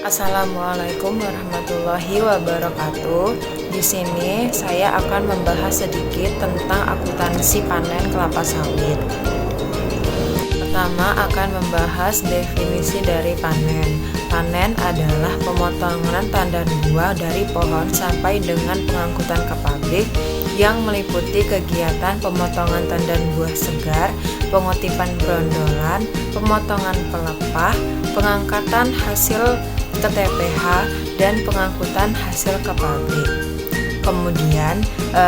Assalamualaikum warahmatullahi wabarakatuh. Di sini saya akan membahas sedikit tentang akuntansi panen kelapa sawit. Pertama akan membahas definisi dari panen. Panen adalah pemotongan tandan buah dari pohon sampai dengan pengangkutan ke pabrik yang meliputi kegiatan pemotongan tandan buah segar, pengotipan brondolan, pemotongan pelepah, pengangkatan hasil ke TPH, dan pengangkutan hasil ke pabrik. Kemudian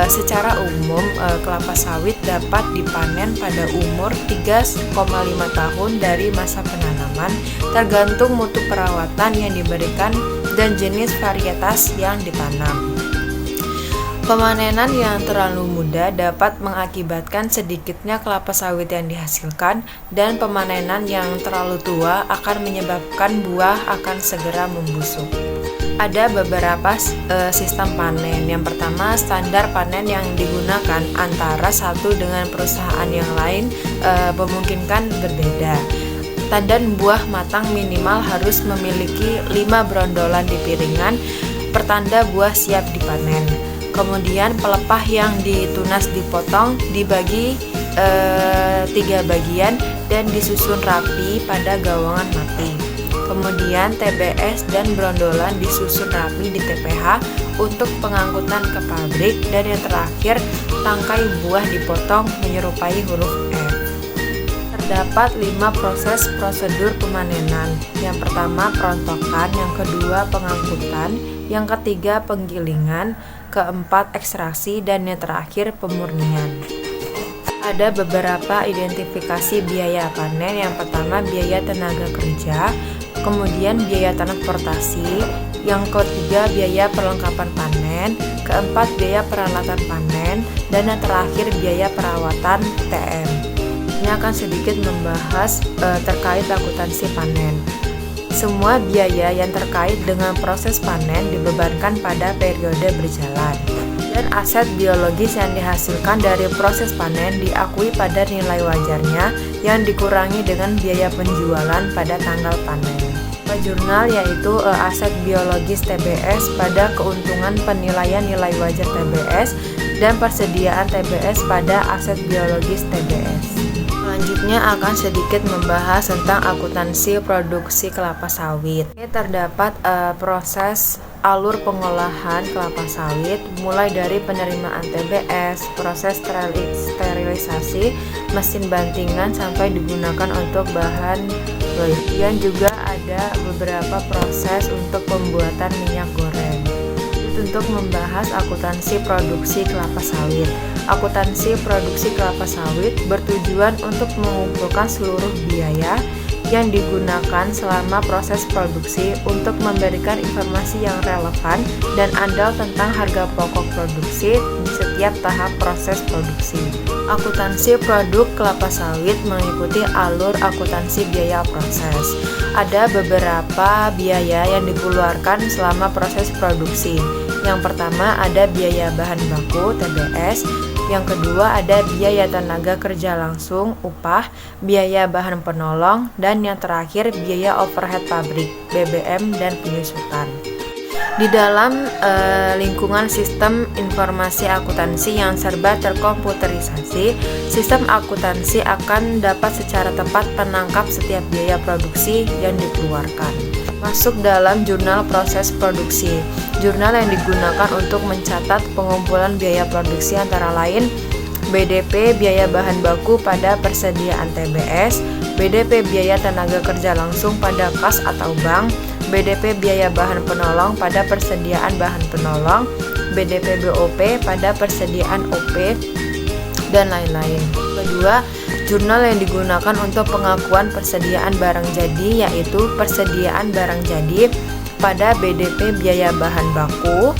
secara umum kelapa sawit dapat dipanen pada umur 3,5 tahun dari masa penanaman, tergantung mutu perawatan yang diberikan dan jenis varietas yang ditanam. Pemanenan yang terlalu muda dapat mengakibatkan sedikitnya kelapa sawit yang dihasilkan, dan pemanenan yang terlalu tua akan menyebabkan buah akan segera membusuk. Ada beberapa sistem panen. Yang pertama, standar panen yang digunakan antara satu dengan perusahaan yang lain memungkinkan berbeda. Tandan buah matang minimal harus memiliki 5 brondolan di piringan, pertanda buah siap dipanen. Kemudian pelepah yang ditunas dipotong, dibagi 3 bagian dan disusun rapi pada gawangan mati. Kemudian TBS dan brondolan disusun rapi di TPH untuk pengangkutan ke pabrik, dan yang terakhir tangkai buah dipotong menyerupai huruf F. Terdapat 5 proses prosedur pemanenan. Yang pertama perontokan, yang kedua pengangkutan, yang ketiga penggilingan, keempat ekstraksi, dan yang terakhir pemurnian. Ada beberapa identifikasi biaya panen. Yang pertama biaya tenaga kerja, kemudian biaya transportasi, yang ketiga biaya perlengkapan panen, keempat biaya peralatan panen, dan yang terakhir biaya perawatan TM. Ini akan sedikit membahas terkait akuntansi panen. Semua biaya yang terkait dengan proses panen dibebankan pada periode berjalan, dan aset biologis yang dihasilkan dari proses panen diakui pada nilai wajarnya yang dikurangi dengan biaya penjualan pada tanggal panen. Jurnal yaitu aset biologis TBS pada keuntungan penilaian nilai wajar TBS dan persediaan TBS pada aset biologis TBS. Selanjutnya akan sedikit membahas tentang akuntansi produksi kelapa sawit. Ini terdapat proses alur pengolahan kelapa sawit mulai dari penerimaan TBS, proses sterilisasi, mesin bantingan sampai digunakan untuk bahan proyek. Dan juga ada beberapa proses untuk pembuatan minyak goreng. Untuk membahas akuntansi produksi kelapa sawit. Akuntansi produksi kelapa sawit bertujuan untuk mengumpulkan seluruh biaya yang digunakan selama proses produksi untuk memberikan informasi yang relevan dan andal tentang harga pokok produksi di setiap tahap proses produksi. Akuntansi produk kelapa sawit mengikuti alur akuntansi biaya proses. Ada beberapa biaya yang dikeluarkan selama proses produksi. Yang pertama ada biaya bahan baku TBS, yang kedua ada biaya tenaga kerja langsung upah, biaya bahan penolong, dan yang terakhir biaya overhead pabrik BBM dan penyusutan. Di dalam lingkungan sistem informasi akuntansi yang serba terkomputerisasi, sistem akuntansi akan dapat secara tepat menangkap setiap biaya produksi yang dikeluarkan. Masuk dalam jurnal proses produksi. Jurnal yang digunakan untuk mencatat pengumpulan biaya produksi antara lain BDP biaya bahan baku pada persediaan TBS, BDP biaya tenaga kerja langsung pada kas atau bank, BDP biaya bahan penolong pada persediaan bahan penolong, BDP BOP pada persediaan OP, dan lain-lain. Kedua, jurnal yang digunakan untuk pengakuan persediaan barang jadi yaitu persediaan barang jadi pada BDP biaya bahan baku,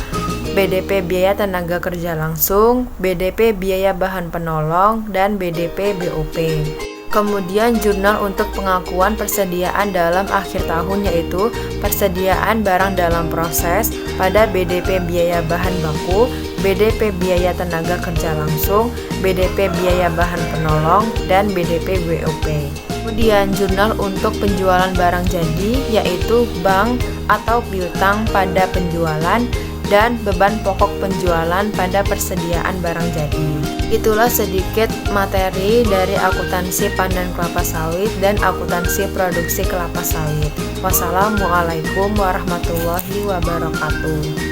BDP biaya tenaga kerja langsung, BDP biaya bahan penolong, dan BDP BOP. Kemudian jurnal untuk pengakuan persediaan dalam akhir tahun yaitu persediaan barang dalam proses pada BDP biaya bahan baku, BDP biaya tenaga kerja langsung, BDP biaya bahan penolong, dan BDP BOP. Kemudian jurnal untuk penjualan barang jadi, yaitu bank atau piutang pada penjualan dan beban pokok penjualan pada persediaan barang jadi. Itulah sedikit materi dari akuntansi panen kelapa sawit dan akuntansi produksi kelapa sawit. Wassalamualaikum warahmatullahi wabarakatuh.